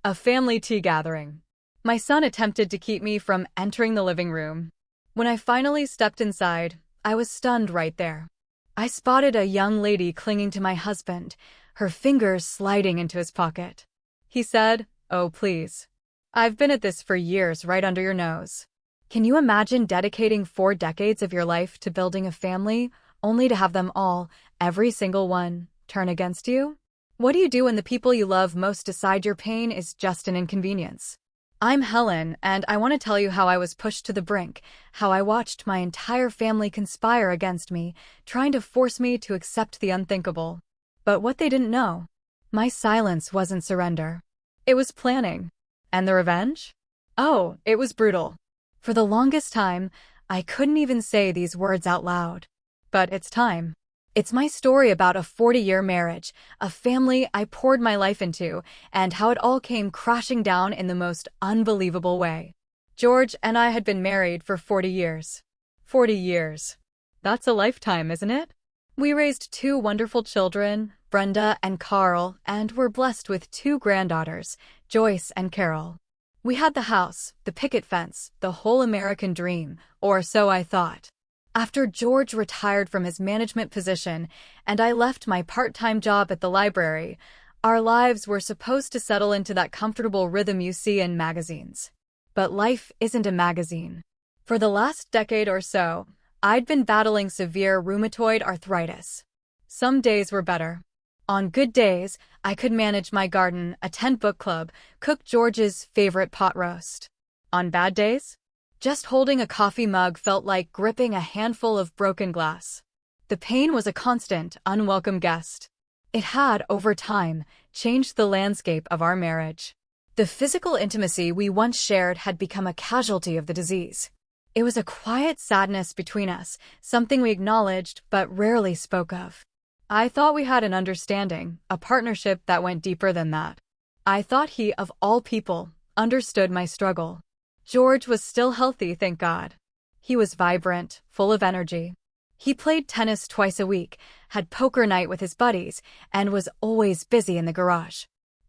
A family tea gathering. My son attempted to keep me from entering the living room. When I finally stepped inside, I was stunned right there. I spotted a young lady clinging to my husband, her fingers sliding into his pocket. He said, "Oh, please. I've been at this for years right under your nose." Can you imagine dedicating 4 decades of your life to building a family, only to have them all, every single one, turn against you? What do you do when the people you love most decide your pain is just an inconvenience? I'm Helen, and I want to tell you how I was pushed to the brink, how I watched my entire family conspire against me, trying to force me to accept the unthinkable. But what they didn't know, my silence wasn't surrender. It was planning. And the revenge? Oh, it was brutal. For the longest time, I couldn't even say these words out loud. But it's time. It's my story about a 40-year marriage, a family I poured my life into, and how it all came crashing down in the most unbelievable way. George and I had been married for 40 years. 40 years. That's a lifetime, isn't it? We raised 2 wonderful children, Brenda and Carl, and were blessed with 2 granddaughters, Joyce and Carol. We had the house, the picket fence, the whole American dream, or so I thought. After George retired from his management position and I left my part-time job at the library, our lives were supposed to settle into that comfortable rhythm you see in magazines. But life isn't a magazine. For the last decade or so, I'd been battling severe rheumatoid arthritis. Some days were better. On good days, I could manage my garden, attend book club, cook George's favorite pot roast. On bad days, just holding a coffee mug felt like gripping a handful of broken glass. The pain was a constant, unwelcome guest. It had, over time, changed the landscape of our marriage. The physical intimacy we once shared had become a casualty of the disease. It was a quiet sadness between us, something we acknowledged but rarely spoke of. I thought we had an understanding, a partnership that went deeper than that. I thought he, of all people, understood my struggle. George was still healthy, thank God. He was vibrant, full of energy. He played tennis twice a week, had poker night with his buddies, and was always busy in the garage.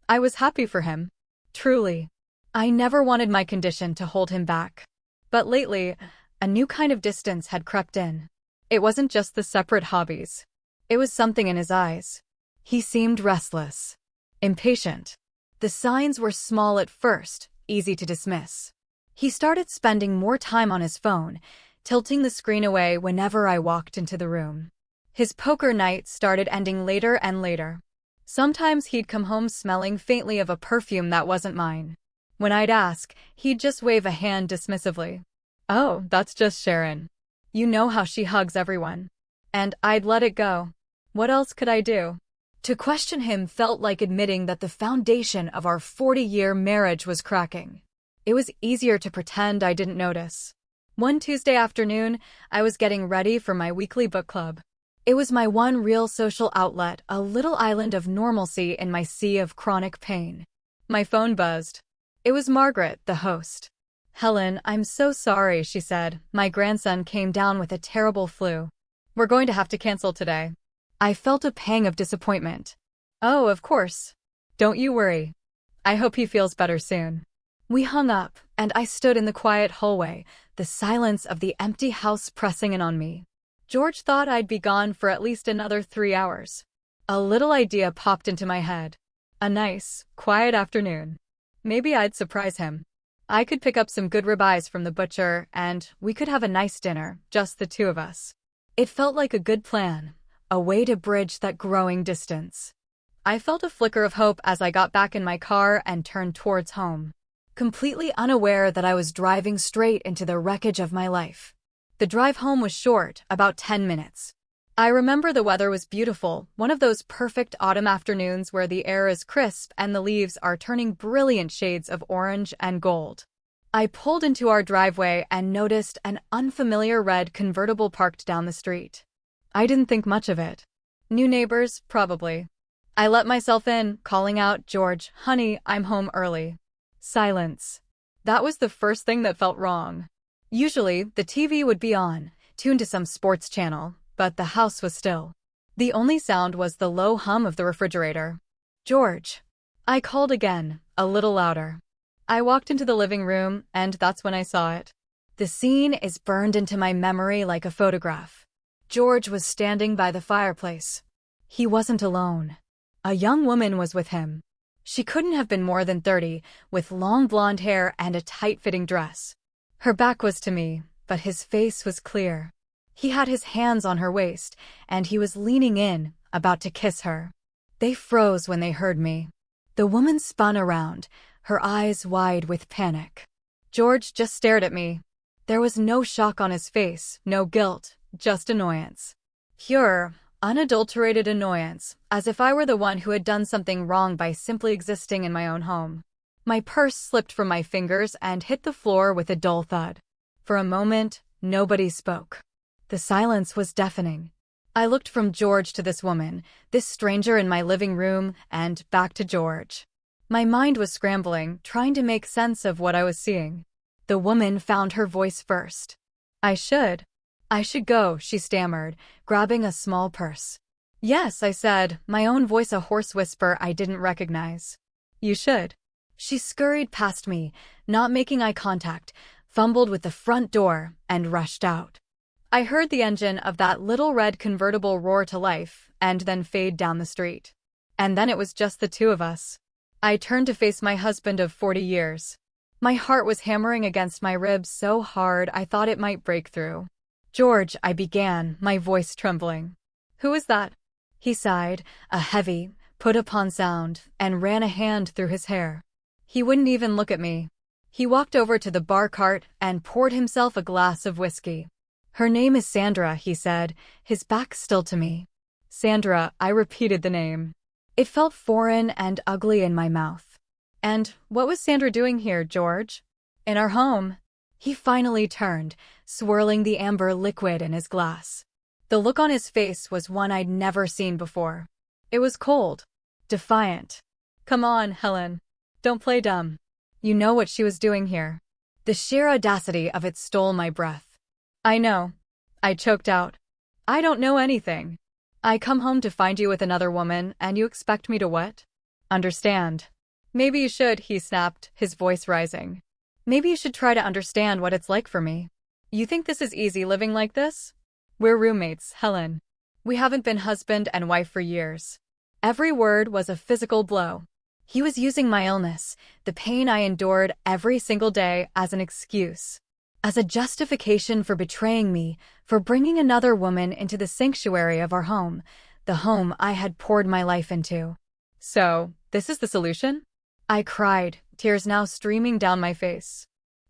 I was happy for him. Truly. I never wanted my condition to hold him back. But lately, a new kind of distance had crept in. It wasn't just the separate hobbies. It was something in his eyes. He seemed restless, impatient. The signs were small at first, easy to dismiss. He started spending more time on his phone, tilting the screen away whenever I walked into the room. His poker nights started ending later and later. Sometimes he'd come home smelling faintly of a perfume that wasn't mine. When I'd ask, he'd just wave a hand dismissively. "Oh, that's just Sharon. You know how she hugs everyone." And I'd let it go. What else could I do? To question him felt like admitting that the foundation of our 40-year marriage was cracking. It was easier to pretend I didn't notice. One Tuesday afternoon, I was getting ready for my weekly book club. It was my one real social outlet, a little island of normalcy in my sea of chronic pain. My phone buzzed. It was Margaret, the host. "Helen, I'm so sorry," she said. "My grandson came down with a terrible flu. We're going to have to cancel today." I felt a pang of disappointment. "Oh, of course. Don't you worry. I hope he feels better soon." We hung up, and I stood in the quiet hallway, the silence of the empty house pressing in on me. George thought I'd be gone for at least another 3 hours. A little idea popped into my head. A nice, quiet afternoon. Maybe I'd surprise him. I could pick up some good ribeyes from the butcher, and we could have a nice dinner, just the 2 of us. It felt like a good plan, a way to bridge that growing distance. I felt a flicker of hope as I got back in my car and turned towards home, completely unaware that I was driving straight into the wreckage of my life. The drive home was short, about 10 minutes. I remember the weather was beautiful, one of those perfect autumn afternoons where the air is crisp and the leaves are turning brilliant shades of orange and gold. I pulled into our driveway and noticed an unfamiliar red convertible parked down the street. I didn't think much of it. New neighbors, probably. I let myself in, calling out, "George, honey, I'm home early." Silence. That was the first thing that felt wrong. Usually, the TV would be on, tuned to some sports channel, but the house was still. The only sound was the low hum of the refrigerator. "George." I called again, a little louder. I walked into the living room, and that's when I saw it. The scene is burned into my memory like a photograph. George was standing by the fireplace. He wasn't alone. A young woman was with him. She couldn't have been more than 30, with long blonde hair and a tight-fitting dress. Her back was to me, but his face was clear. He had his hands on her waist, and he was leaning in, about to kiss her. They froze when they heard me. The woman spun around, her eyes wide with panic. George just stared at me. There was no shock on his face, no guilt, just annoyance. Pure, unadulterated annoyance, as if I were the one who had done something wrong by simply existing in my own home. My purse slipped from my fingers and hit the floor with a dull thud. For a moment, nobody spoke. The silence was deafening. I looked from George to this woman, this stranger in my living room, and back to George. My mind was scrambling, trying to make sense of what I was seeing. The woman found her voice first. I should go, she stammered, grabbing a small purse. Yes, I said, my own voice a hoarse whisper I didn't recognize. You should. She scurried past me, not making eye contact, fumbled with the front door, and rushed out. I heard the engine of that little red convertible roar to life, and then fade down the street. And then it was just the two of us. I turned to face my husband of 40 years. My heart was hammering against my ribs so hard I thought it might break through. George, I began, my voice trembling. Who is that? He sighed, a heavy, put-upon sound, and ran a hand through his hair. He wouldn't even look at me. He walked over to the bar cart and poured himself a glass of whiskey. Her name is Sandra, he said, his back still to me. Sandra, I repeated the name. It felt foreign and ugly in my mouth. And what was Sandra doing here, George? In our home. He finally turned, swirling the amber liquid in his glass. The look on his face was one I'd never seen before. It was cold, defiant. Come on, Helen. Don't play dumb. You know what she was doing here. The sheer audacity of it stole my breath. I know. I choked out. I don't know anything. I come home to find you with another woman, and you expect me to what? Understand. Maybe you should, he snapped, his voice rising. Maybe you should try to understand what it's like for me. You think this is easy living like this? We're roommates, Helen. We haven't been husband and wife for years. Every word was a physical blow. He was using my illness, the pain I endured every single day, as an excuse. As a justification for betraying me, for bringing another woman into the sanctuary of our home, the home I had poured my life into. So, this is the solution? I cried, tears now streaming down my face.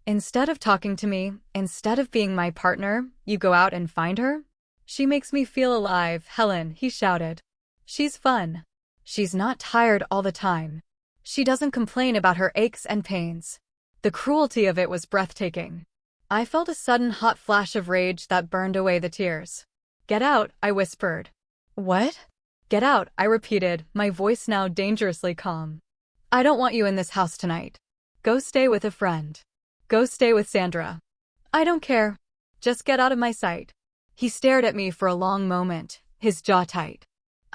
Instead of talking to me, instead of being my partner, you go out and find her? She makes me feel alive, Helen, he shouted. She's fun. She's not tired all the time. She doesn't complain about her aches and pains. The cruelty of it was breathtaking. I felt a sudden hot flash of rage that burned away the tears. Get out, I whispered. What? Get out, I repeated, my voice now dangerously calm. I don't want you in this house tonight. Go stay with a friend. Go stay with Sandra. I don't care. Just get out of my sight. He stared at me for a long moment, his jaw tight.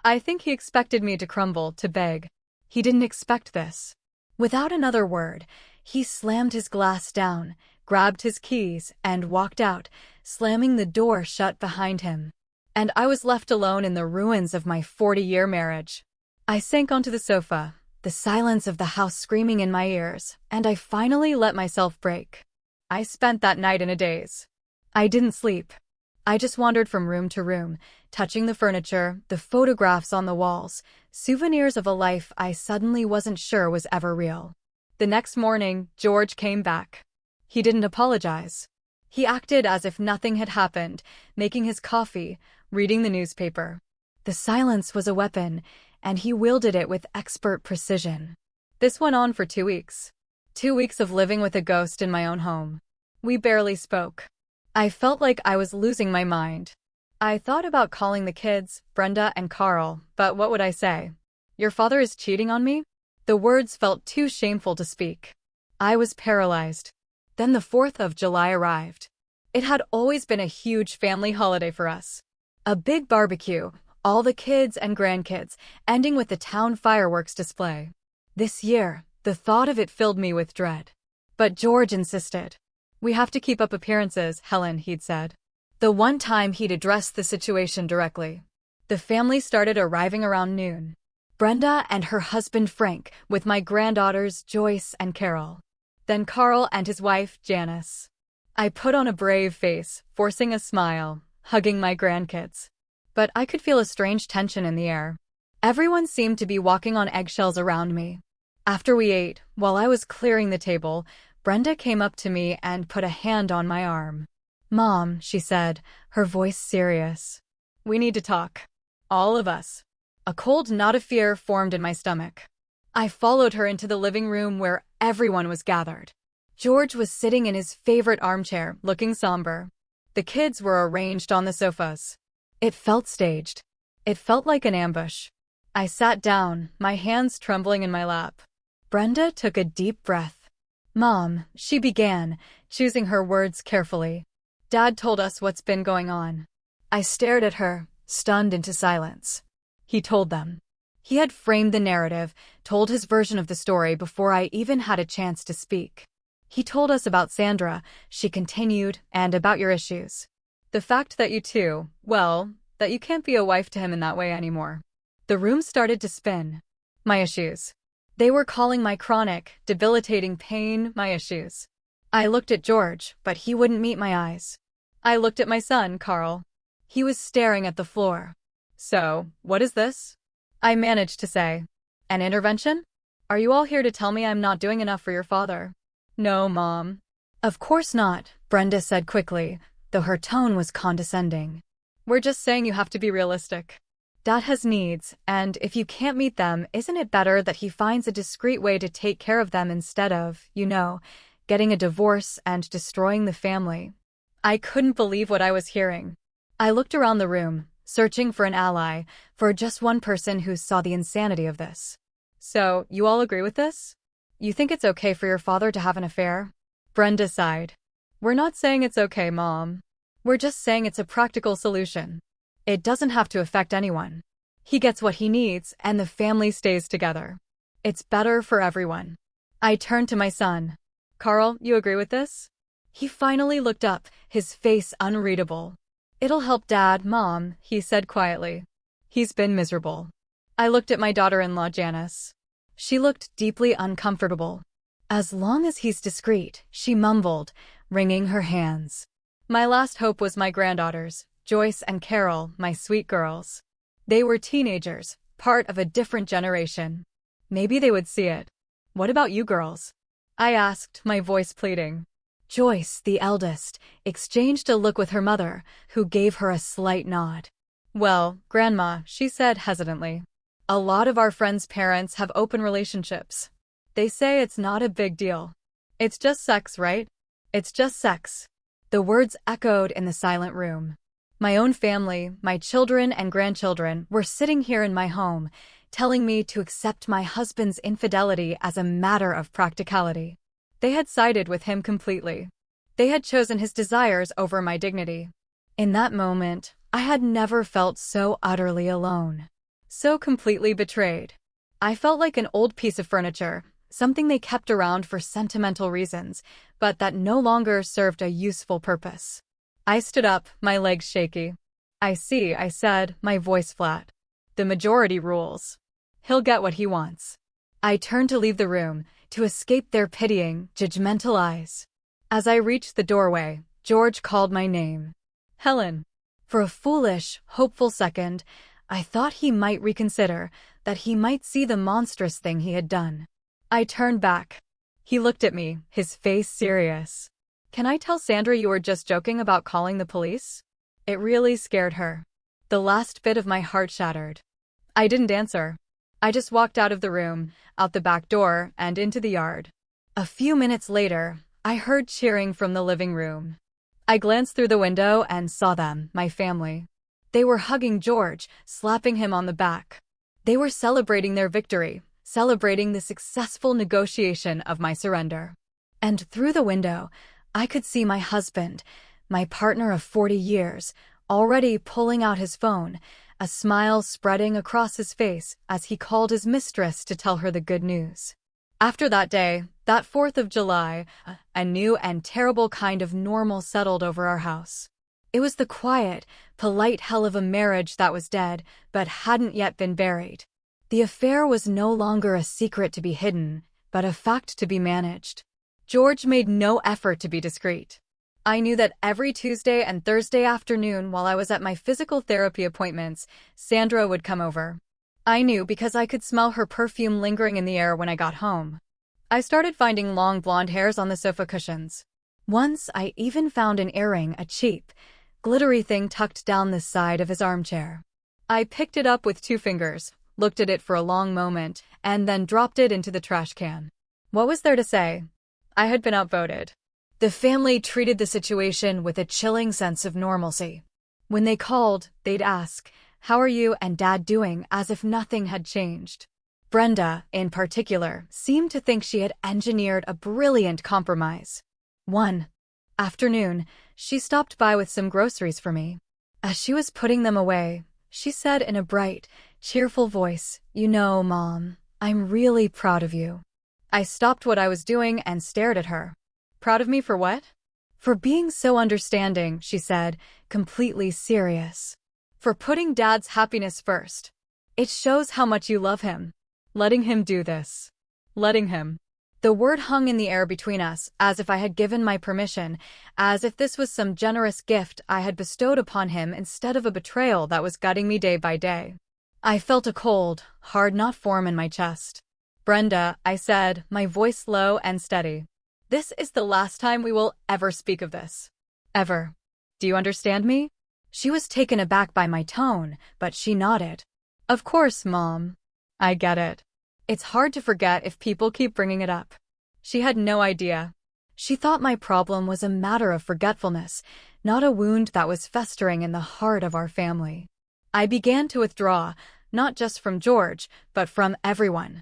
I think he expected me to crumble, to beg. He didn't expect this. Without another word, he slammed his glass down, grabbed his keys, and walked out, slamming the door shut behind him. And I was left alone in the ruins of my 40-year marriage. I sank onto the sofa, the silence of the house screaming in my ears, and I finally let myself break. I spent that night in a daze. I didn't sleep. I just wandered from room to room, touching the furniture, the photographs on the walls, souvenirs of a life I suddenly wasn't sure was ever real. The next morning, George came back. He didn't apologize. He acted as if nothing had happened, making his coffee, reading the newspaper. The silence was a weapon, and he wielded it with expert precision. This went on for 2 weeks. 2 weeks of living with a ghost in my own home. We barely spoke. I felt like I was losing my mind. I thought about calling the kids, Brenda and Carl, but what would I say? Your father is cheating on me? The words felt too shameful to speak. I was paralyzed. Then the 4th of July arrived. It had always been a huge family holiday for us. A big barbecue, all the kids and grandkids, ending with the town fireworks display. This year, The thought of it filled me with dread. But George insisted. "We have to keep up appearances, Helen," he'd said. The one time he'd addressed the situation directly. The family started arriving around noon. Brenda and her husband Frank, with my granddaughters Joyce and Carol. Then Carl and his wife Janice. I put on a brave face, forcing a smile, hugging my grandkids. But I could feel a strange tension in the air. Everyone seemed to be walking on eggshells around me. After we ate, while I was clearing the table, Brenda came up to me and put a hand on my arm. "Mom," she said, her voice serious. "We need to talk. All of us." A cold knot of fear formed in my stomach. I followed her into the living room where everyone was gathered. George was sitting in his favorite armchair, looking somber. The kids were arranged on the sofas. It felt staged. It felt like an ambush. I sat down, my hands trembling in my lap. Brenda took a deep breath. "Mom," she began, choosing her words carefully. "Dad told us what's been going on." I stared at her, stunned into silence. He told them. He had framed the narrative, told his version of the story before I even had a chance to speak. "He told us about Sandra," she continued, "and about your issues. The fact that you two, well, that you can't be a wife to him in that way anymore." The room started to spin. My issues. They were calling my chronic, debilitating pain my issues. I looked at George, but he wouldn't meet my eyes. I looked at my son, Carl. He was staring at the floor. "So, what is this?" I managed to say. "An intervention? Are you all here to tell me I'm not doing enough for your father?" "No, Mom." "Of course not," Brenda said quickly, though her tone was condescending. "We're just saying you have to be realistic. Dad has needs, and if you can't meet them, isn't it better that he finds a discreet way to take care of them instead of, getting a divorce and destroying the family?" I couldn't believe what I was hearing. I looked around the room, searching for an ally, for just one person who saw the insanity of this. "So, you all agree with this? You think it's okay for your father to have an affair?" Brenda sighed. "We're not saying it's okay, Mom. We're just saying it's a practical solution. It doesn't have to affect anyone. He gets what he needs, and the family stays together. It's better for everyone." I turned to my son. "Carl, you agree with this?" He finally looked up, his face unreadable. "It'll help Dad, Mom," he said quietly. "He's been miserable." I looked at my daughter-in-law, Janice. She looked deeply uncomfortable. "As long as he's discreet," she mumbled, wringing her hands. My last hope was my granddaughters, Joyce and Carol, my sweet girls. They were teenagers, part of a different generation. Maybe they would see it. "What about you girls?" I asked, my voice pleading. Joyce, the eldest, exchanged a look with her mother, who gave her a slight nod. "Well, Grandma," she said hesitantly, "a lot of our friends' parents have open relationships. They say it's not a big deal. It's just sex, right? It's just sex." The words echoed in the silent room. My own family, my children and grandchildren, were sitting here in my home, telling me to accept my husband's infidelity as a matter of practicality. They had sided with him completely. They had chosen his desires over my dignity. In that moment, I had never felt so utterly alone, so completely betrayed. I felt like an old piece of furniture, something they kept around for sentimental reasons, but that no longer served a useful purpose. I stood up, my legs shaky. "I see," I said, my voice flat. "The majority rules. He'll get what he wants." I turned to leave the room, to escape their pitying, judgmental eyes. As I reached the doorway, George called my name. "Helen." For a foolish, hopeful second, I thought he might reconsider, that he might see the monstrous thing he had done. I turned back. He looked at me, his face serious. "Can I tell Sandra you were just joking about calling the police?" It really scared her. The last bit of my heart shattered. I didn't answer. I just walked out of the room, out the back door, and into the yard. A few minutes later, I heard cheering from the living room. I glanced through the window and saw them, my family. They were hugging George, slapping him on the back. They were celebrating their victory, celebrating the successful negotiation of my surrender. And through the window, I could see my husband, my partner of 40 years, already pulling out his phone, a smile spreading across his face as he called his mistress to tell her the good news. After that day, that 4th of July, a new and terrible kind of normal settled over our house. It was the quiet, polite hell of a marriage that was dead, but hadn't yet been buried. The affair was no longer a secret to be hidden, but a fact to be managed. George made no effort to be discreet. I knew that every Tuesday and Thursday afternoon while I was at my physical therapy appointments, Sandra would come over. I knew because I could smell her perfume lingering in the air when I got home. I started finding long blonde hairs on the sofa cushions. Once I even found an earring, a cheap, glittery thing tucked down the side of his armchair. I picked it up with 2 fingers, looked at it for a long moment, and then dropped it into the trash can. What was there to say? I had been outvoted. The family treated the situation with a chilling sense of normalcy. When they called, they'd ask, "How are you and Dad doing?" as if nothing had changed. Brenda, in particular, seemed to think she had engineered a brilliant compromise. One afternoon, she stopped by with some groceries for me. As she was putting them away, she said in a bright, cheerful voice, "You know, Mom, I'm really proud of you." I stopped what I was doing and stared at her. "Proud of me for what?" "For being so understanding," she said, completely serious. "For putting Dad's happiness first. It shows how much you love him. Letting him do this. Letting him." The word hung in the air between us, as if I had given my permission, as if this was some generous gift I had bestowed upon him instead of a betrayal that was gutting me day by day. I felt a cold, hard knot form in my chest. "Brenda," I said, my voice low and steady. "This is the last time we will ever speak of this. Ever. Do you understand me?" She was taken aback by my tone, but she nodded. "Of course, Mom. I get it. It's hard to forget if people keep bringing it up." She had no idea. She thought my problem was a matter of forgetfulness, not a wound that was festering in the heart of our family. I began to withdraw, not just from George, but from everyone.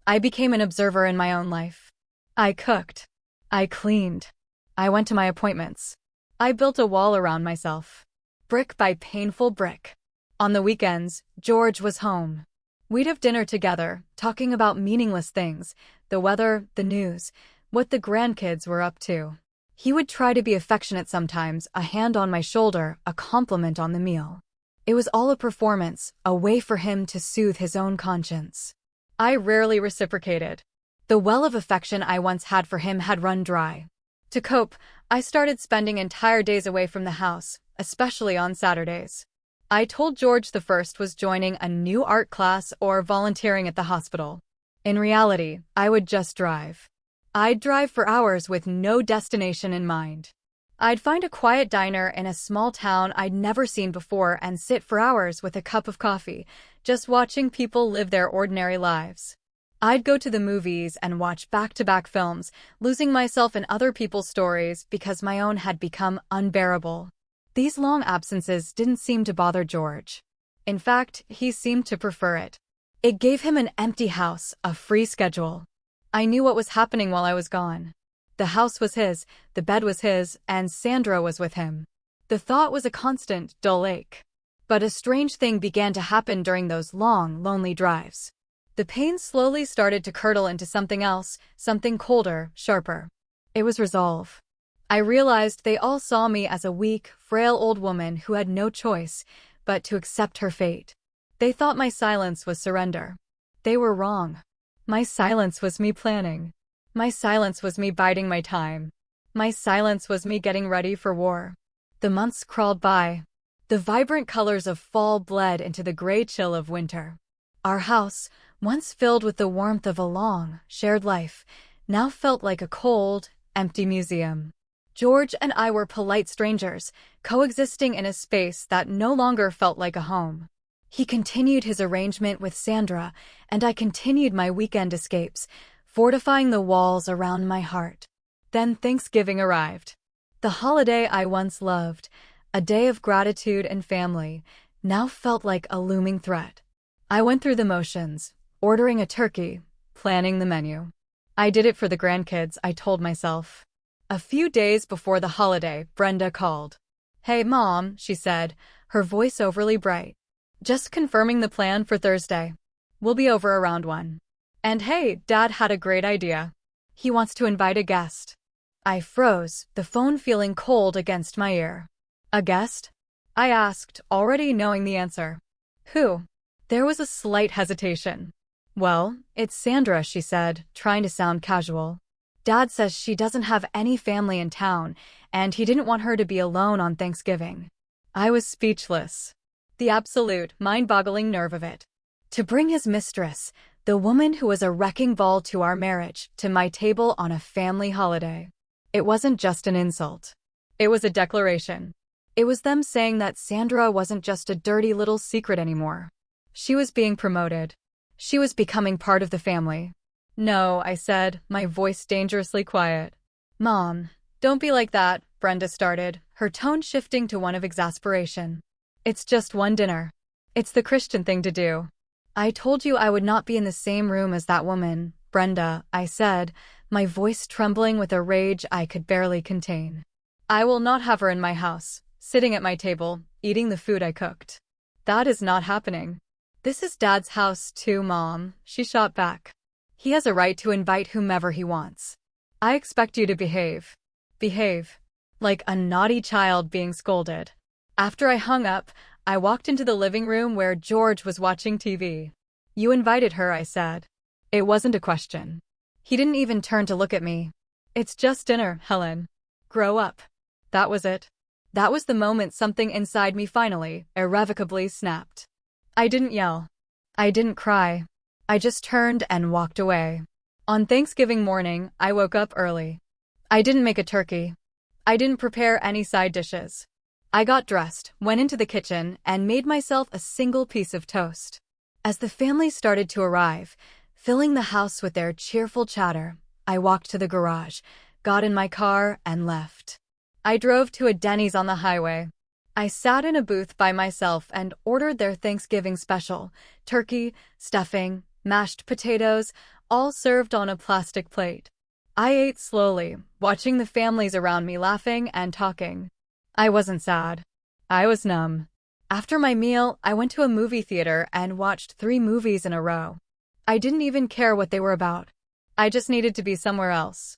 I became an observer in my own life. I cooked. I cleaned. I went to my appointments. I built a wall around myself. Brick by painful brick. On the weekends, George was home. We'd have dinner together, talking about meaningless things, the weather, the news, what the grandkids were up to. He would try to be affectionate sometimes, a hand on my shoulder, a compliment on the meal. It was all a performance, a way for him to soothe his own conscience. I rarely reciprocated. The well of affection I once had for him had run dry. To cope, I started spending entire days away from the house, especially on Saturdays. I told George the first was joining a new art class or volunteering at the hospital. In reality, I would just drive. I'd drive for hours with no destination in mind. I'd find a quiet diner in a small town I'd never seen before and sit for hours with a cup of coffee, just watching people live their ordinary lives. I'd go to the movies and watch back-to-back films, losing myself in other people's stories because my own had become unbearable. These long absences didn't seem to bother George. In fact, he seemed to prefer it. It gave him an empty house, a free schedule. I knew what was happening while I was gone. The house was his, the bed was his, and Sandra was with him. The thought was a constant, dull ache. But a strange thing began to happen during those long, lonely drives. The pain slowly started to curdle into something else, something colder, sharper. It was resolve. I realized they all saw me as a weak, frail old woman who had no choice but to accept her fate. They thought my silence was surrender. They were wrong. My silence was me planning. My silence was me biding my time. My silence was me getting ready for war. The months crawled by. The vibrant colors of fall bled into the gray chill of winter. Our house, once filled with the warmth of a long, shared life, now felt like a cold, empty museum. George and I were polite strangers, coexisting in a space that no longer felt like a home. He continued his arrangement with Sandra, and I continued my weekend escapes, fortifying the walls around my heart. Then Thanksgiving arrived. The holiday I once loved, a day of gratitude and family, now felt like a looming threat. I went through the motions, ordering a turkey, planning the menu. I did it for the grandkids, I told myself. A few days before the holiday, Brenda called. "Hey, Mom," she said, her voice overly bright. "Just confirming the plan for Thursday. We'll be over around 1. And hey, Dad had a great idea. He wants to invite a guest. I froze, the phone feeling cold against my ear. A guest? I asked, already knowing the answer. Who? There was a slight hesitation. Well, it's Sandra, she said, trying to sound casual. Dad says she doesn't have any family in town, and he didn't want her to be alone on Thanksgiving. I was speechless. The absolute, mind-boggling nerve of it. To bring his mistress, the woman who was a wrecking ball to our marriage, to my table on a family holiday. It wasn't just an insult. It was a declaration. It was them saying that Sandra wasn't just a dirty little secret anymore. She was being promoted. She was becoming part of the family. No, I said, my voice dangerously quiet. Mom, don't be like that, Brenda started, her tone shifting to one of exasperation. It's just one dinner. It's the Christian thing to do. I told you I would not be in the same room as that woman, Brenda, I said, my voice trembling with a rage I could barely contain. I will not have her in my house, sitting at my table, eating the food I cooked. That is not happening. This is Dad's house too, Mom, she shot back. He has a right to invite whomever he wants. I expect you to behave. Behave. Like a naughty child being scolded. After I hung up, I walked into the living room where George was watching TV. You invited her, I said. It wasn't a question. He didn't even turn to look at me. It's just dinner, Helen. Grow up. That was it. That was the moment something inside me finally, irrevocably snapped. I didn't yell. I didn't cry. I just turned and walked away. On Thanksgiving morning, I woke up early. I didn't make a turkey. I didn't prepare any side dishes. I got dressed, went into the kitchen, and made myself a single piece of toast. As the family started to arrive, filling the house with their cheerful chatter, I walked to the garage, got in my car, and left. I drove to a Denny's on the highway. I sat in a booth by myself and ordered their Thanksgiving special, turkey, stuffing, mashed potatoes, all served on a plastic plate. I ate slowly, watching the families around me laughing and talking. I wasn't sad. I was numb. After my meal, I went to a movie theater and watched 3 movies in a row. I didn't even care what they were about. I just needed to be somewhere else.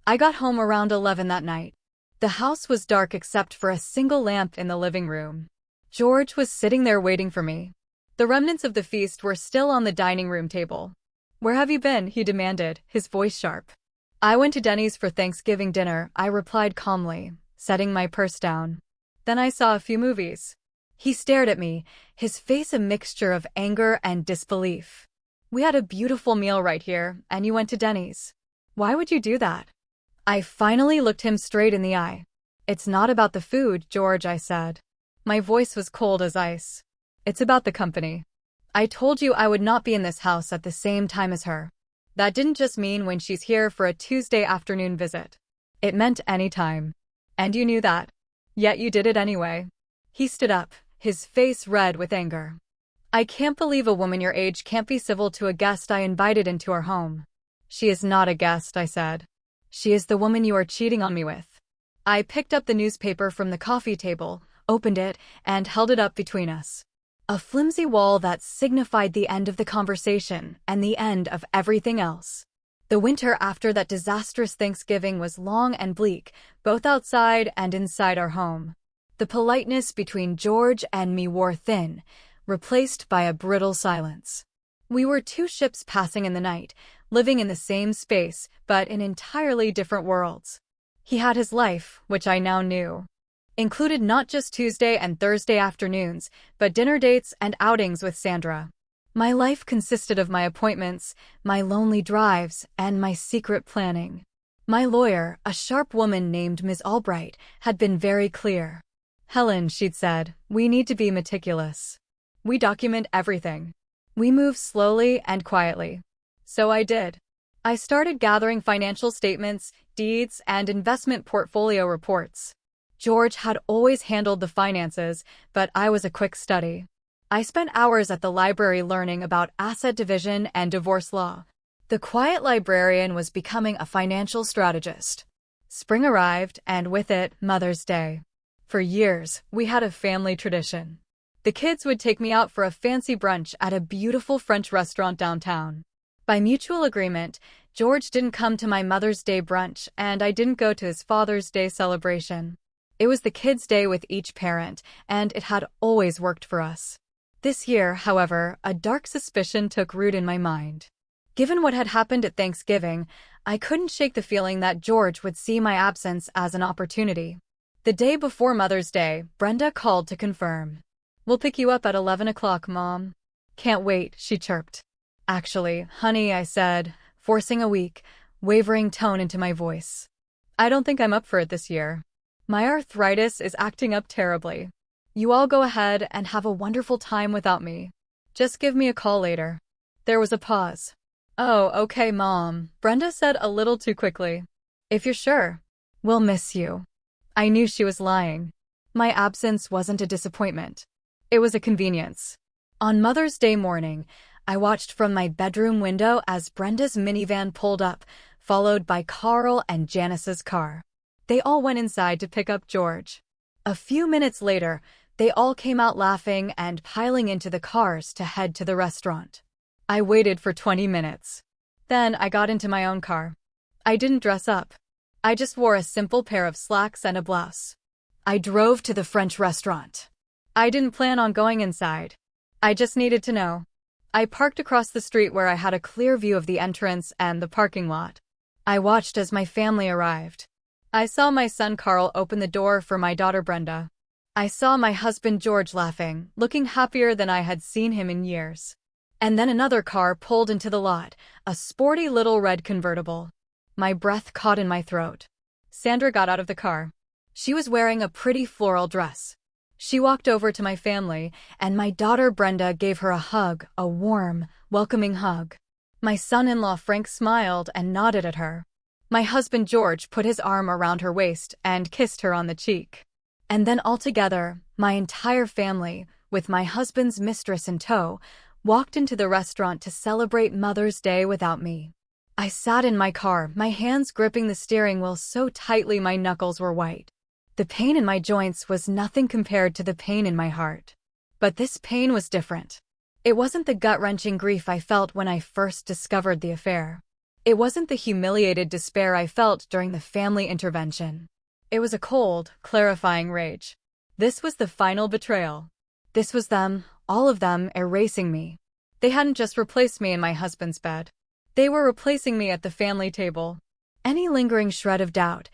I got home around 11 that night. The house was dark except for a single lamp in the living room. George was sitting there waiting for me. The remnants of the feast were still on the dining room table. Where have you been? He demanded, his voice sharp. I went to Denny's for Thanksgiving dinner, I replied calmly, setting my purse down. Then I saw a few movies. He stared at me, his face a mixture of anger and disbelief. We had a beautiful meal right here, and you went to Denny's. Why would you do that? I finally looked him straight in the eye. It's not about the food, George, I said. My voice was cold as ice. It's about the company. I told you I would not be in this house at the same time as her. That didn't just mean when she's here for a Tuesday afternoon visit. It meant any time. And you knew that. Yet you did it anyway. He stood up, his face red with anger. I can't believe a woman your age can't be civil to a guest I invited into our home. She is not a guest, I said. She is the woman you are cheating on me with. I picked up the newspaper from the coffee table, opened it, and held it up between us. A flimsy wall that signified the end of the conversation and the end of everything else. The winter after that disastrous Thanksgiving was long and bleak, both outside and inside our home. The politeness between George and me wore thin, replaced by a brittle silence. We were 2 ships passing in the night, living in the same space, but in entirely different worlds. He had his life, which I now knew. Included not just Tuesday and Thursday afternoons, but dinner dates and outings with Sandra. My life consisted of my appointments, my lonely drives, and my secret planning. My lawyer, a sharp woman named Ms. Albright, had been very clear. Helen, she'd said, we need to be meticulous. We document everything. We move slowly and quietly. So I did. I started gathering financial statements, deeds, and investment portfolio reports. George had always handled the finances, but I was a quick study. I spent hours at the library learning about asset division and divorce law. The quiet librarian was becoming a financial strategist. Spring arrived, and with it, Mother's Day. For years, we had a family tradition. The kids would take me out for a fancy brunch at a beautiful French restaurant downtown. By mutual agreement, George didn't come to my Mother's Day brunch, and I didn't go to his Father's Day celebration. It was the kids' day with each parent, and it had always worked for us. This year, however, a dark suspicion took root in my mind. Given what had happened at Thanksgiving, I couldn't shake the feeling that George would see my absence as an opportunity. The day before Mother's Day, Brenda called to confirm. "We'll pick you up at 11 o'clock, Mom." "Can't wait," she chirped. "Actually, honey," I said, forcing a weak, wavering tone into my voice. "I don't think I'm up for it this year. My arthritis is acting up terribly. You all go ahead and have a wonderful time without me. Just give me a call later." There was a pause. "Oh, okay, Mom," Brenda said a little too quickly. "If you're sure. We'll miss you." I knew she was lying. My absence wasn't a disappointment. It was a convenience. On Mother's Day morning, I watched from my bedroom window as Brenda's minivan pulled up, followed by Carl and Janice's car. They all went inside to pick up George. A few minutes later, they all came out laughing and piling into the cars to head to the restaurant. I waited for 20 minutes. Then I got into my own car. I didn't dress up. I just wore a simple pair of slacks and a blouse. I drove to the French restaurant. I didn't plan on going inside. I just needed to know. I parked across the street where I had a clear view of the entrance and the parking lot. I watched as my family arrived. I saw my son Carl open the door for my daughter Brenda. I saw my husband George laughing, looking happier than I had seen him in years. And then another car pulled into the lot, a sporty little red convertible. My breath caught in my throat. Sandra got out of the car. She was wearing a pretty floral dress. She walked over to my family, and my daughter Brenda gave her a hug, a warm, welcoming hug. My son-in-law Frank smiled and nodded at her. My husband George put his arm around her waist and kissed her on the cheek. And then altogether, my entire family, with my husband's mistress in tow, walked into the restaurant to celebrate Mother's Day without me. I sat in my car, my hands gripping the steering wheel so tightly my knuckles were white. The pain in my joints was nothing compared to the pain in my heart. But this pain was different. It wasn't the gut-wrenching grief I felt when I first discovered the affair. It wasn't the humiliated despair I felt during the family intervention. It was a cold, clarifying rage. This was the final betrayal. This was them, all of them, erasing me. They hadn't just replaced me in my husband's bed. They were replacing me at the family table. Any lingering shred of doubt,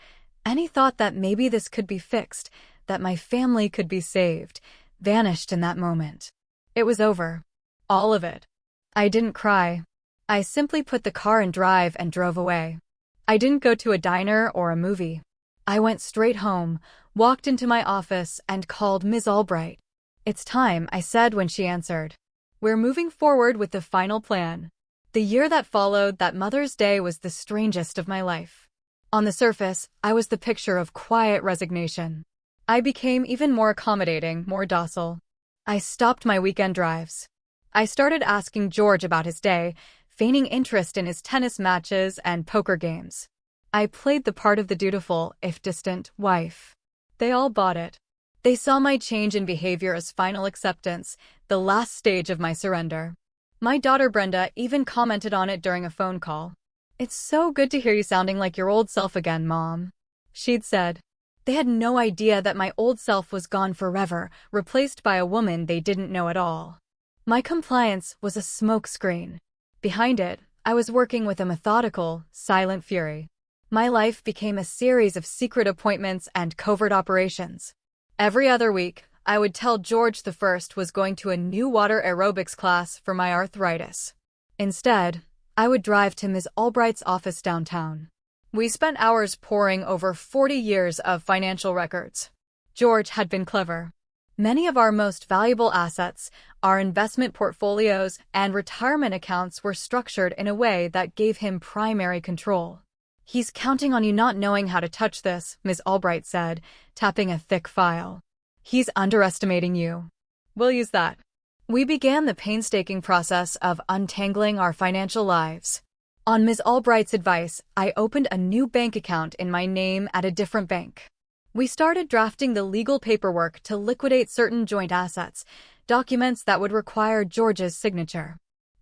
any thought that maybe this could be fixed, that my family could be saved, vanished in that moment. It was over. All of it. I didn't cry. I simply put the car in drive and drove away. I didn't go to a diner or a movie. I went straight home, walked into my office, and called Ms. Albright. "It's time," I said when she answered. "We're moving forward with the final plan." The year that followed that Mother's Day was the strangest of my life. On the surface, I was the picture of quiet resignation. I became even more accommodating, more docile. I stopped my weekend drives. I started asking George about his day, feigning interest in his tennis matches and poker games. I played the part of the dutiful, if distant, wife. They all bought it. They saw my change in behavior as final acceptance, the last stage of my surrender. My daughter Brenda even commented on it during a phone call. "It's so good to hear you sounding like your old self again, Mom," she'd said. They had no idea that my old self was gone forever, replaced by a woman they didn't know at all. My compliance was a smokescreen. Behind it, I was working with a methodical, silent fury. My life became a series of secret appointments and covert operations. Every other week, I would tell George the first was going to a new water aerobics class for my arthritis. Instead, I would drive to Ms. Albright's office downtown. We spent hours poring over 40 years of financial records. George had been clever. Many of our most valuable assets, our investment portfolios and retirement accounts were structured in a way that gave him primary control. "He's counting on you not knowing how to touch this," Ms. Albright said, tapping a thick file. "He's underestimating you." "We'll use that." We began the painstaking process of untangling our financial lives. On Ms. Albright's advice, I opened a new bank account in my name at a different bank. We started drafting the legal paperwork to liquidate certain joint assets, documents that would require George's signature.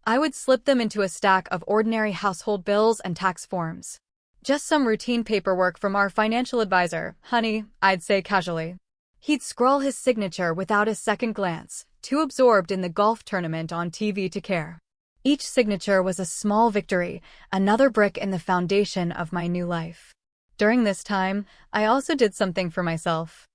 I would slip them into a stack of ordinary household bills and tax forms. Just some routine paperwork from our financial advisor, honey, I'd say casually. He'd scrawl his signature without a second glance, too absorbed in the golf tournament on TV to care. Each signature was a small victory, another brick in the foundation of my new life. During this time, I also did something for myself.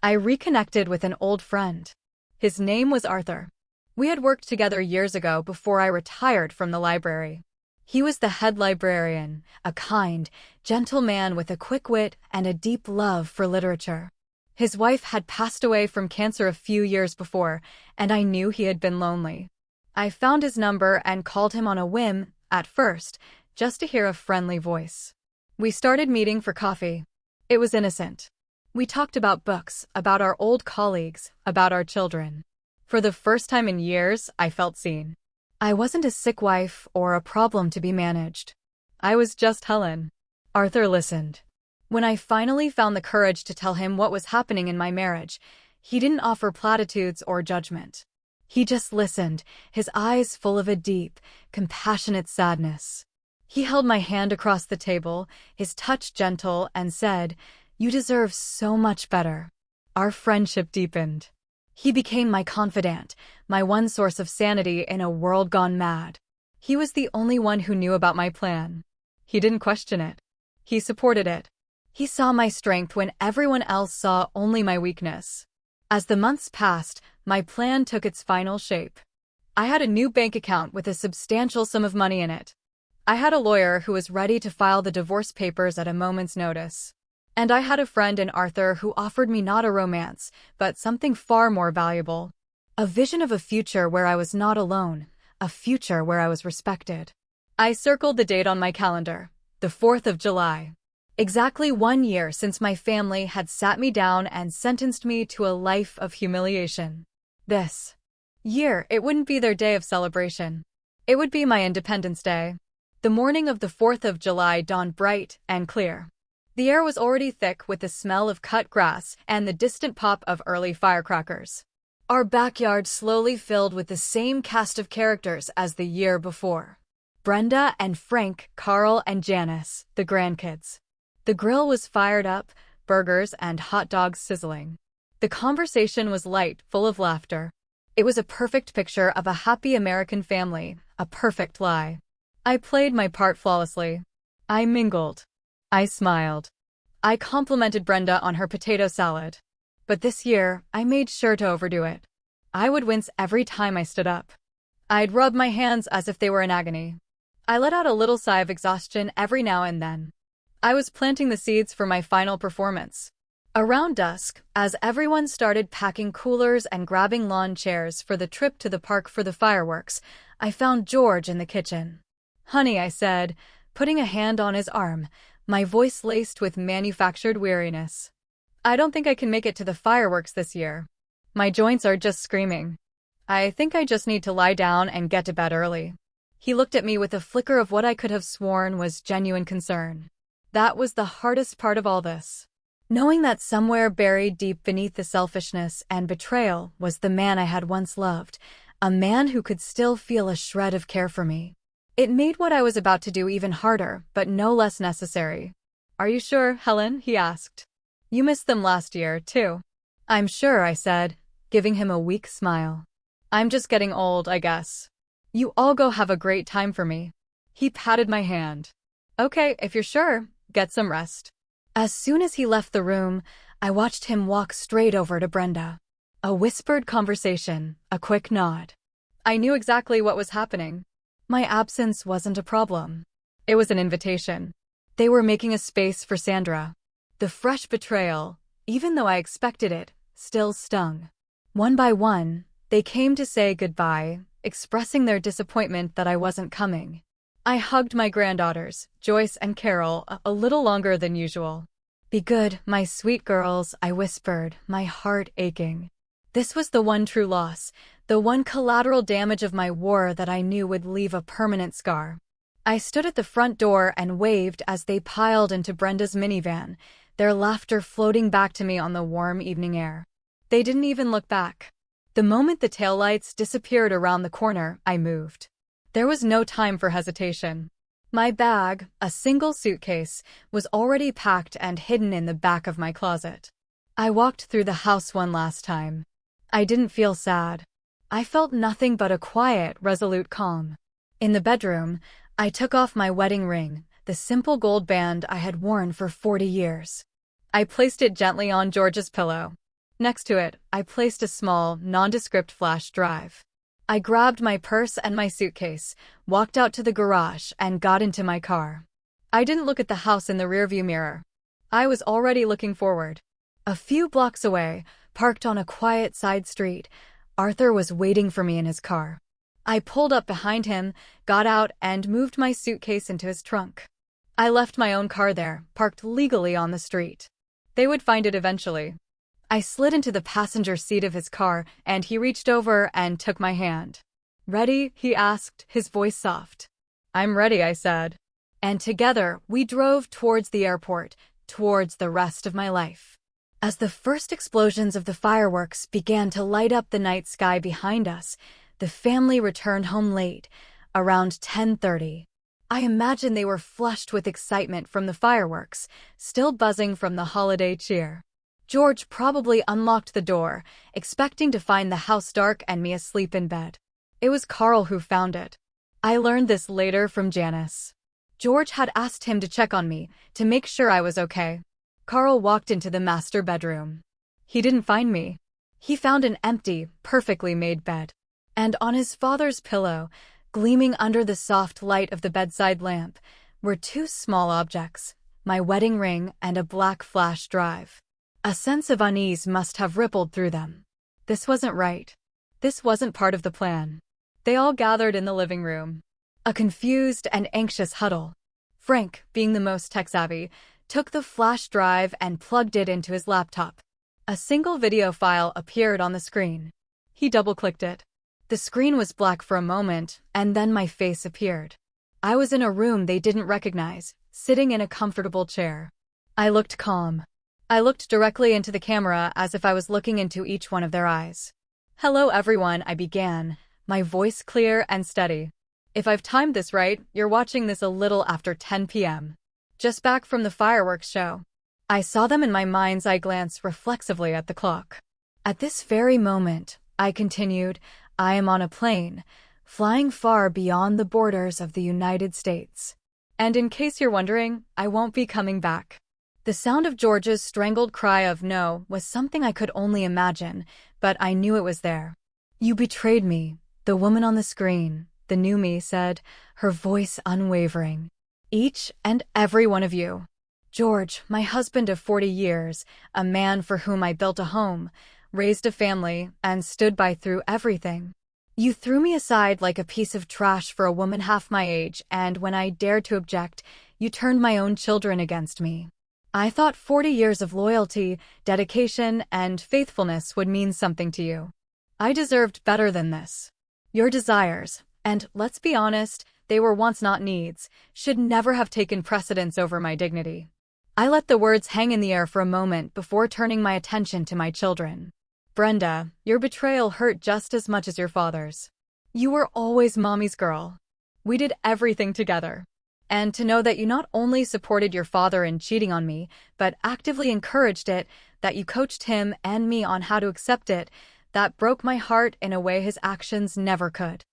I reconnected with an old friend. His name was Arthur. We had worked together years ago before I retired from the library. He was the head librarian, a kind, gentle man with a quick wit and a deep love for literature. His wife had passed away from cancer a few years before, and I knew he had been lonely. I found his number and called him on a whim, at first, just to hear a friendly voice. We started meeting for coffee. It was innocent. We talked about books, about our old colleagues, about our children. For the first time in years, I felt seen. I wasn't a sick wife or a problem to be managed. I was just Helen. Arthur listened. When I finally found the courage to tell him what was happening in my marriage, he didn't offer platitudes or judgment. He just listened, his eyes full of a deep, compassionate sadness. He held my hand across the table, his touch gentle, and said, "You deserve so much better." Our friendship deepened. He became my confidant, my one source of sanity in a world gone mad. He was the only one who knew about my plan. He didn't question it. He supported it. He saw my strength when everyone else saw only my weakness. As the months passed, my plan took its final shape. I had a new bank account with a substantial sum of money in it. I had a lawyer who was ready to file the divorce papers at a moment's notice. And I had a friend in Arthur who offered me not a romance, but something far more valuable. A vision of a future where I was not alone, a future where I was respected. I circled the date on my calendar, the 4th of July. Exactly 1 year since my family had sat me down and sentenced me to a life of humiliation. This year, it wouldn't be their day of celebration. It would be my Independence Day. The morning of the 4th of July dawned bright and clear. The air was already thick with the smell of cut grass and the distant pop of early firecrackers. Our backyard slowly filled with the same cast of characters as the year before. Brenda and Frank, Carl and Janice, the grandkids. The grill was fired up, burgers and hot dogs sizzling. The conversation was light, full of laughter. It was a perfect picture of a happy American family, a perfect lie. I played my part flawlessly. I mingled. I smiled. I complimented Brenda on her potato salad. But this year, I made sure to overdo it. I would wince every time I stood up. I'd rub my hands as if they were in agony. I let out a little sigh of exhaustion every now and then. I was planting the seeds for my final performance. Around dusk, as everyone started packing coolers and grabbing lawn chairs for the trip to the park for the fireworks, I found George in the kitchen. "Honey," I said, putting a hand on his arm, my voice laced with manufactured weariness. "I don't think I can make it to the fireworks this year. My joints are just screaming. I think I just need to lie down and get to bed early." He looked at me with a flicker of what I could have sworn was genuine concern. That was the hardest part of all this. Knowing that somewhere buried deep beneath the selfishness and betrayal was the man I had once loved, a man who could still feel a shred of care for me. It made what I was about to do even harder, but no less necessary. "Are you sure, Helen?" he asked. "You missed them last year, too." "I'm sure," I said, giving him a weak smile. "I'm just getting old, I guess. You all go have a great time for me." He patted my hand. "Okay, if you're sure, get some rest." As soon as he left the room, I watched him walk straight over to Brenda. A whispered conversation, a quick nod. I knew exactly what was happening. My absence wasn't a problem. It was an invitation. They were making a space for Sandra. The fresh betrayal, even though I expected it, still stung. One by one, they came to say goodbye, expressing their disappointment that I wasn't coming. I hugged my granddaughters, Joyce and Carol, a little longer than usual. "Be good, my sweet girls," I whispered, my heart aching. This was the one true loss, the one collateral damage of my war that I knew would leave a permanent scar. I stood at the front door and waved as they piled into Brenda's minivan, their laughter floating back to me on the warm evening air. They didn't even look back. The moment the taillights disappeared around the corner, I moved. There was no time for hesitation. My bag, a single suitcase, was already packed and hidden in the back of my closet. I walked through the house one last time. I didn't feel sad. I felt nothing but a quiet, resolute calm. In the bedroom, I took off my wedding ring, the simple gold band I had worn for 40 years. I placed it gently on George's pillow. Next to it, I placed a small, nondescript flash drive. I grabbed my purse and my suitcase, walked out to the garage, and got into my car. I didn't look at the house in the rearview mirror. I was already looking forward. A few blocks away, parked on a quiet side street, Arthur was waiting for me in his car. I pulled up behind him, got out, and moved my suitcase into his trunk. I left my own car there, parked legally on the street. They would find it eventually. I slid into the passenger seat of his car, and he reached over and took my hand. "Ready?" he asked, his voice soft. "I'm ready," I said. And together, we drove towards the airport, towards the rest of my life. As the first explosions of the fireworks began to light up the night sky behind us, the family returned home late, around 10:30. I imagine they were flushed with excitement from the fireworks, still buzzing from the holiday cheer. George probably unlocked the door, expecting to find the house dark and me asleep in bed. It was Carl who found it. I learned this later from Janice. George had asked him to check on me, to make sure I was okay. Carl walked into the master bedroom. He didn't find me. He found an empty, perfectly made bed. And on his father's pillow, gleaming under the soft light of the bedside lamp, were two small objects, my wedding ring and a black flash drive. A sense of unease must have rippled through them. This wasn't right. This wasn't part of the plan. They all gathered in the living room. A confused and anxious huddle. Frank, being the most tech-savvy, took the flash drive and plugged it into his laptop. A single video file appeared on the screen. He double-clicked it. The screen was black for a moment, and then my face appeared. I was in a room they didn't recognize, sitting in a comfortable chair. I looked calm. I looked directly into the camera as if I was looking into each one of their eyes. "Hello everyone," I began, my voice clear and steady. "If I've timed this right, you're watching this a little after 10 p.m. Just back from the fireworks show." I saw them in my mind's eye glance reflexively at the clock. "At this very moment," I continued, "I am on a plane, flying far beyond the borders of the United States. And in case you're wondering, I won't be coming back." The sound of George's strangled cry of no was something I could only imagine, but I knew it was there. "You betrayed me," the woman on the screen, the new me, said, her voice unwavering. "Each and every one of you. George, my husband of 40 years, a man for whom I built a home, raised a family, and stood by through everything. You threw me aside like a piece of trash for a woman half my age, and when I dared to object, you turned my own children against me. I thought 40 years of loyalty, dedication, and faithfulness would mean something to you. I deserved better than this. Your desires, and let's be honest, they were wants not needs, should never have taken precedence over my dignity." I let the words hang in the air for a moment before turning my attention to my children. "Brenda, your betrayal hurt just as much as your father's. You were always Mommy's girl. We did everything together. And to know that you not only supported your father in cheating on me, but actively encouraged it, that you coached him and me on how to accept it, that broke my heart in a way his actions never could."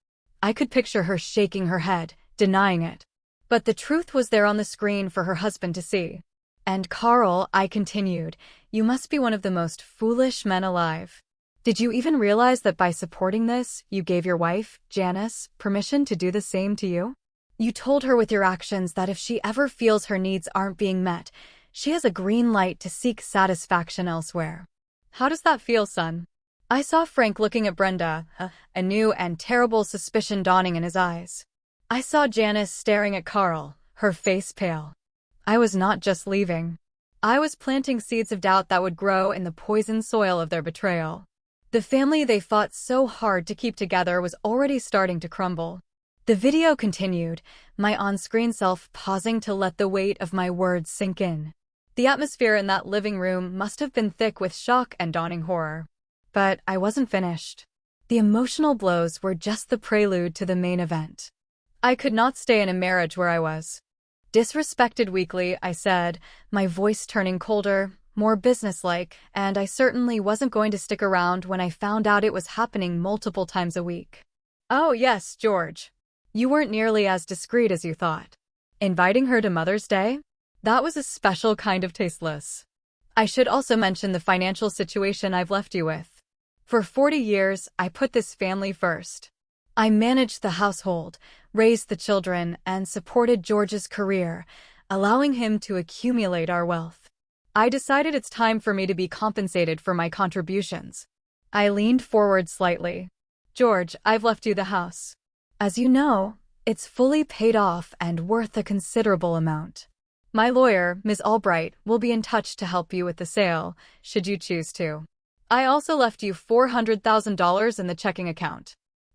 I could picture her shaking her head, denying it. But the truth was there on the screen for her husband to see. "And Carl," I continued, "you must be one of the most foolish men alive. Did you even realize that by supporting this, you gave your wife, Janice, permission to do the same to you? You told her with your actions that if she ever feels her needs aren't being met, she has a green light to seek satisfaction elsewhere. How does that feel, son?" I saw Frank looking at Brenda, a new and terrible suspicion dawning in his eyes. I saw Janice staring at Carl, her face pale. I was not just leaving. I was planting seeds of doubt that would grow in the poisoned soil of their betrayal. The family they fought so hard to keep together was already starting to crumble. The video continued, my on-screen self pausing to let the weight of my words sink in. The atmosphere in that living room must have been thick with shock and dawning horror. But I wasn't finished. The emotional blows were just the prelude to the main event. I could not stay in a marriage where I was disrespected weekly, I said, my voice turning colder, more businesslike, and I certainly wasn't going to stick around when I found out it was happening multiple times a week. Oh yes, George. You weren't nearly as discreet as you thought. Inviting her to Mother's Day? That was a special kind of tasteless. I should also mention the financial situation I've left you with. For 40 years, I put this family first. I managed the household, raised the children, and supported George's career, allowing him to accumulate our wealth. I decided it's time for me to be compensated for my contributions. I leaned forward slightly. George, I've left you the house. As you know, it's fully paid off and worth a considerable amount. My lawyer, Ms. Albright, will be in touch to help you with the sale, should you choose to. I also left you $400,000 in the checking account.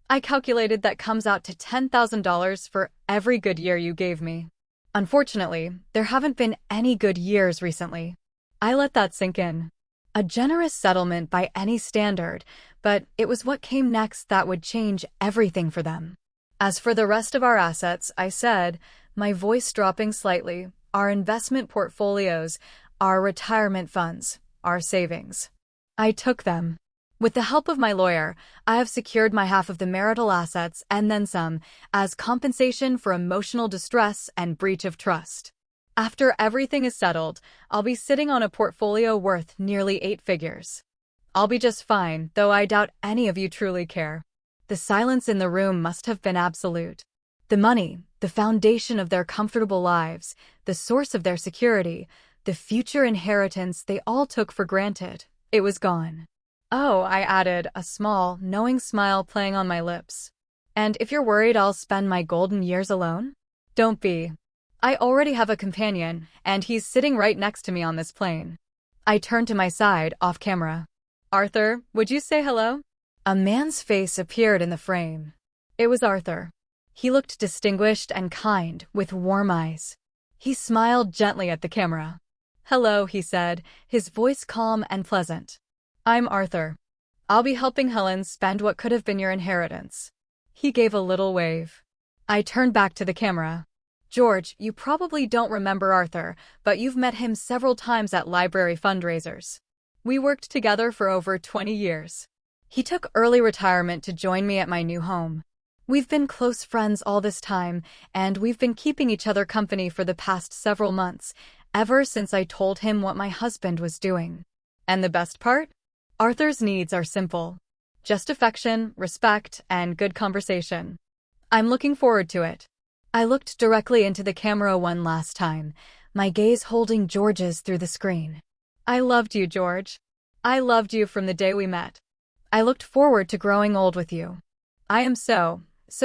I calculated that comes out to $10,000 for every good year you gave me. Unfortunately, there haven't been any good years recently. I let that sink in. A generous settlement by any standard, but it was what came next that would change everything for them. As for the rest of our assets, I said, my voice dropping slightly, our investment portfolios, our retirement funds, our savings. I took them. With the help of my lawyer, I have secured my half of the marital assets and then some, as compensation for emotional distress and breach of trust. After everything is settled, I'll be sitting on a portfolio worth nearly 8 figures. I'll be just fine, though I doubt any of you truly care. The silence in the room must have been absolute. The money, the foundation of their comfortable lives, the source of their security, the future inheritance they all took for granted, it was gone. Oh, I added, a small, knowing smile playing on my lips. And if you're worried I'll spend my golden years alone? Don't be. I already have a companion, and he's sitting right next to me on this plane. I turned to my side, off camera. Arthur, would you say hello? A man's face appeared in the frame. It was Arthur. He looked distinguished and kind, with warm eyes. He smiled gently at the camera. Hello, he said, his voice calm and pleasant. I'm Arthur. I'll be helping Helen spend what could have been your inheritance. He gave a little wave. I turned back to the camera. George, you probably don't remember Arthur, but you've met him several times at library fundraisers. We worked together for over 20 years. He took early retirement to join me at my new home. We've been close friends all this time, and we've been keeping each other company for the past several months, ever since I told him what my husband was doing. And the best part? Arthur's needs are simple. Just affection, respect, and good conversation. I'm looking forward to it. I looked directly into the camera one last time, my gaze holding George's through the screen. I loved you, George. I loved you from the day we met. I looked forward to growing old with you. I am so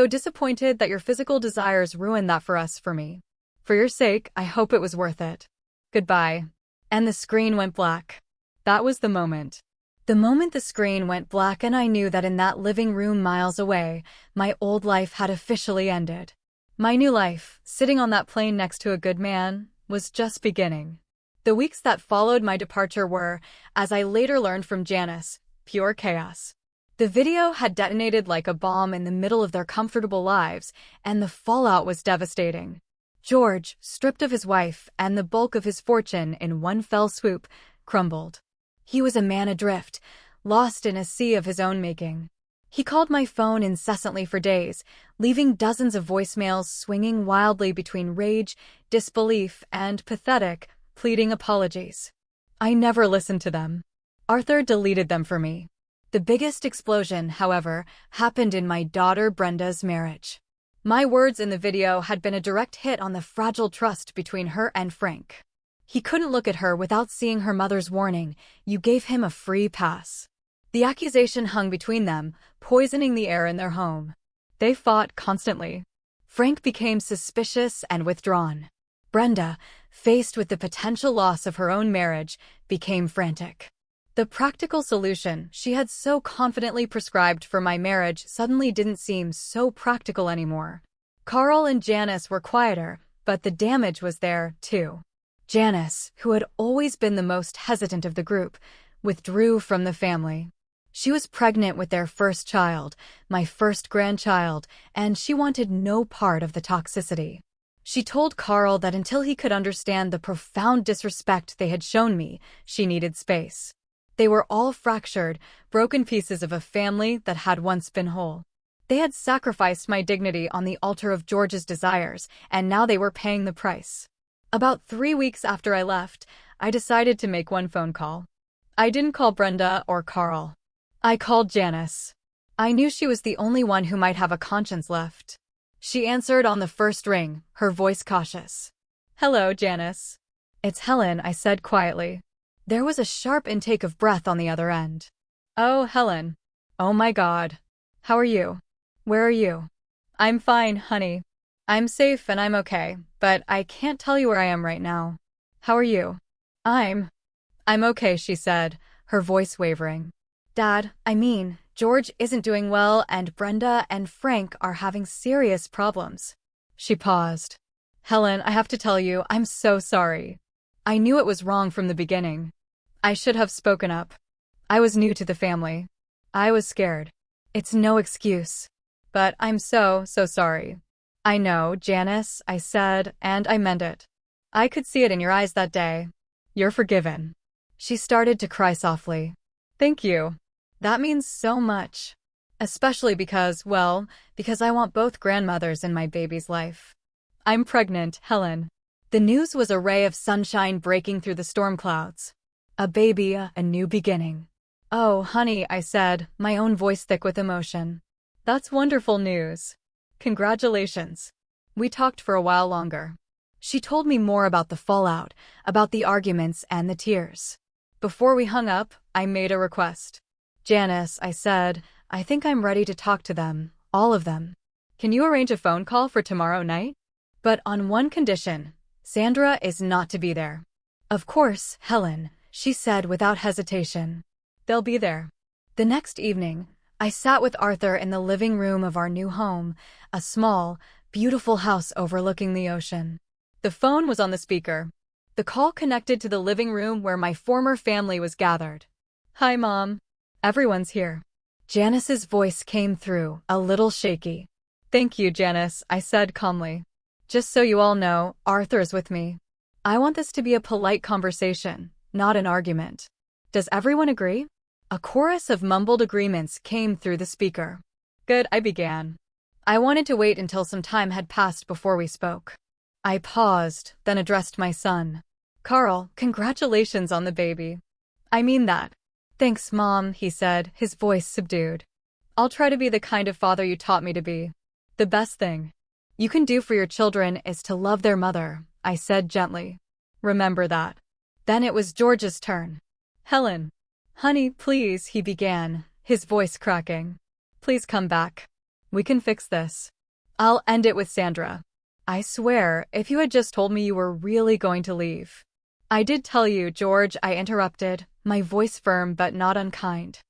disappointed that your physical desires ruined that for me. For your sake, I hope it was worth it. Goodbye. And the screen went black. That was the moment. The moment the screen went black and I knew that in that living room miles away, my old life had officially ended. My new life, sitting on that plane next to a good man, was just beginning. The weeks that followed my departure were, as I later learned from Janice, pure chaos. The video had detonated like a bomb in the middle of their comfortable lives, and the fallout was devastating. George, stripped of his wife and the bulk of his fortune in one fell swoop, crumbled. He was a man adrift, lost in a sea of his own making. He called my phone incessantly for days, leaving dozens of voicemails swinging wildly between rage, disbelief, and pathetic, pleading apologies. I never listened to them. Arthur deleted them for me. The biggest explosion, however, happened in my daughter Brenda's marriage. My words in the video had been a direct hit on the fragile trust between her and Frank. He couldn't look at her without seeing her mother's warning, "You gave him a free pass." The accusation hung between them, poisoning the air in their home. They fought constantly. Frank became suspicious and withdrawn. Brenda, faced with the potential loss of her own marriage, became frantic. The practical solution she had so confidently prescribed for my marriage suddenly didn't seem so practical anymore. Carl and Janice were quieter, but the damage was there, too. Janice, who had always been the most hesitant of the group, withdrew from the family. She was pregnant with their first child, my first grandchild, and she wanted no part of the toxicity. She told Carl that until he could understand the profound disrespect they had shown me, she needed space. They were all fractured, broken pieces of a family that had once been whole. They had sacrificed my dignity on the altar of George's desires, and now they were paying the price. About 3 weeks after I left, I decided to make one phone call. I didn't call Brenda or Carl. I called Janice. I knew she was the only one who might have a conscience left. She answered on the first ring, her voice cautious. "Hello, Janice." "It's Helen," I said quietly. There was a sharp intake of breath on the other end. "Oh, Helen. Oh my God. How are you? Where are you?" "I'm fine, honey. I'm safe and I'm okay, but I can't tell you where I am right now. How are you?" I'm okay," she said, her voice wavering. "Dad, George isn't doing well and Brenda and Frank are having serious problems." She paused. "Helen, I have to tell you, I'm so sorry. I knew it was wrong from the beginning. I should have spoken up. I was new to the family. I was scared. It's no excuse. But I'm so sorry." "I know, Janice," I said, and I meant it. I could see it in your eyes that day. "You're forgiven." She started to cry softly. "Thank you. That means so much. Especially because I want both grandmothers in my baby's life. I'm pregnant, Helen." The news was a ray of sunshine breaking through the storm clouds. A baby, a new beginning. "Oh, honey," I said, my own voice thick with emotion. "That's wonderful news. Congratulations." We talked for a while longer. She told me more about the fallout, about the arguments and the tears. Before we hung up, I made a request. "Janice," I said, "I think I'm ready to talk to them, all of them. Can you arrange a phone call for tomorrow night? But on one condition, Sandra is not to be there." "Of course, Helen," she said without hesitation. "They'll be there." The next evening, I sat with Arthur in the living room of our new home, a small, beautiful house overlooking the ocean. The phone was on the speaker. The call connected to the living room where my former family was gathered. "Hi, Mom. Everyone's here." Janice's voice came through, a little shaky. "Thank you, Janice," I said calmly. "Just so you all know, Arthur's with me. I want this to be a polite conversation, not an argument. Does everyone agree?" A chorus of mumbled agreements came through the speaker. "Good," I began. I wanted to wait until some time had passed before we spoke. I paused, then addressed my son. "Carl, congratulations on the baby." "I mean that." "Thanks, Mom," he said, his voice subdued. "I'll try to be the kind of father you taught me to be. The best thing you can do for your children is to love their mother," I said gently. "Remember that." Then it was George's turn. "Helen." "Honey, please," he began, his voice cracking. "Please come back. We can fix this. I'll end it with Sandra. I swear, if you had just told me you were really going to leave." "I did tell you, George," I interrupted, my voice firm but not unkind.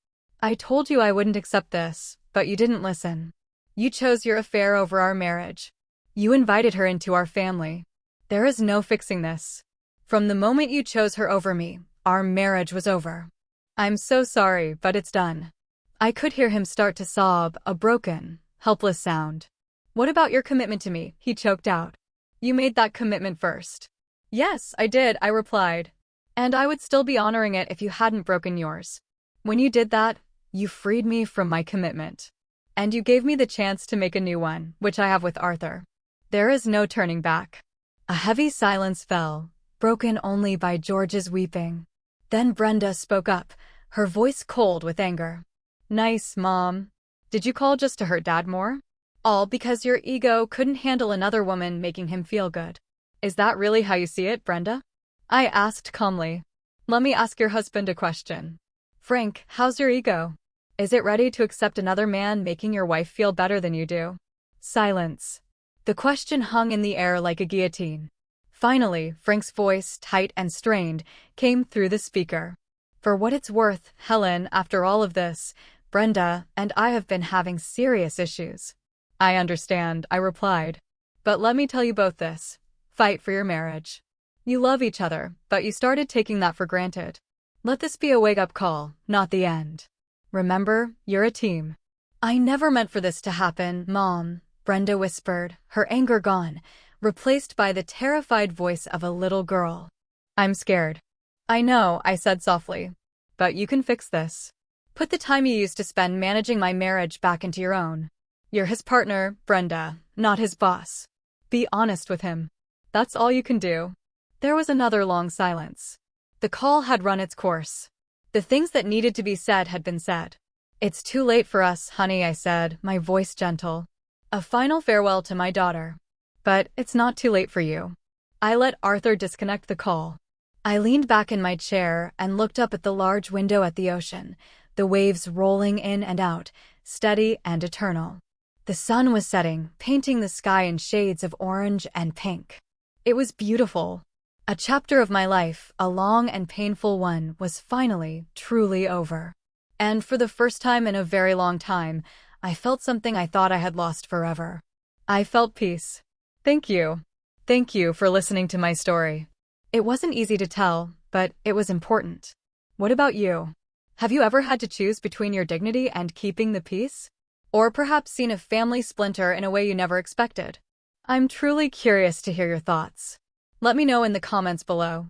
"I told you I wouldn't accept this, but you didn't listen. You chose your affair over our marriage. You invited her into our family. There is no fixing this. From the moment you chose her over me, our marriage was over. I'm so sorry, but it's done." I could hear him start to sob, a broken, helpless sound. "What about your commitment to me?" he choked out. "You made that commitment first." "Yes, I did," I replied. "And I would still be honoring it if you hadn't broken yours. When you did that, you freed me from my commitment. And you gave me the chance to make a new one, which I have with Arthur. There is no turning back." A heavy silence fell, broken only by George's weeping. Then Brenda spoke up, her voice cold with anger. "Nice, Mom. Did you call just to hurt Dad more? All because your ego couldn't handle another woman making him feel good. Is that really how you see it, Brenda?" I asked calmly. "Let me ask your husband a question. Frank, how's your ego? Is it ready to accept another man making your wife feel better than you do?" Silence. The question hung in the air like a guillotine. Finally, Frank's voice, tight and strained, came through the speaker. "For what it's worth, Helen, after all of this, Brenda and I have been having serious issues." "I understand," I replied. "But let me tell you both this. Fight for your marriage. You love each other, but you started taking that for granted. Let this be a wake-up call, not the end. Remember, you're a team. I never meant for this to happen, Mom, Brenda whispered, her anger gone, replaced by the terrified voice of a little girl. I'm scared. I know, I said softly. But you can fix this. Put the time you used to spend managing my marriage back into your own. You're his partner, Brenda, not his boss. Be honest with him. That's all you can do. There was another long silence. The call had run its course. The things that needed to be said had been said. It's too late for us, honey, I said, my voice gentle. A final farewell to my daughter. But it's not too late for you. I let Arthur disconnect the call. I leaned back in my chair and looked up at the large window at the ocean, the waves rolling in and out, steady and eternal. The sun was setting, painting the sky in shades of orange and pink. It was beautiful. A chapter of my life, a long and painful one, was finally, truly over. And for the first time in a very long time, I felt something I thought I had lost forever. I felt peace. Thank you. Thank you for listening to my story. It wasn't easy to tell, but it was important. What about you? Have you ever had to choose between your dignity and keeping the peace? Or perhaps seen a family splinter in a way you never expected? I'm truly curious to hear your thoughts. Let me know in the comments below.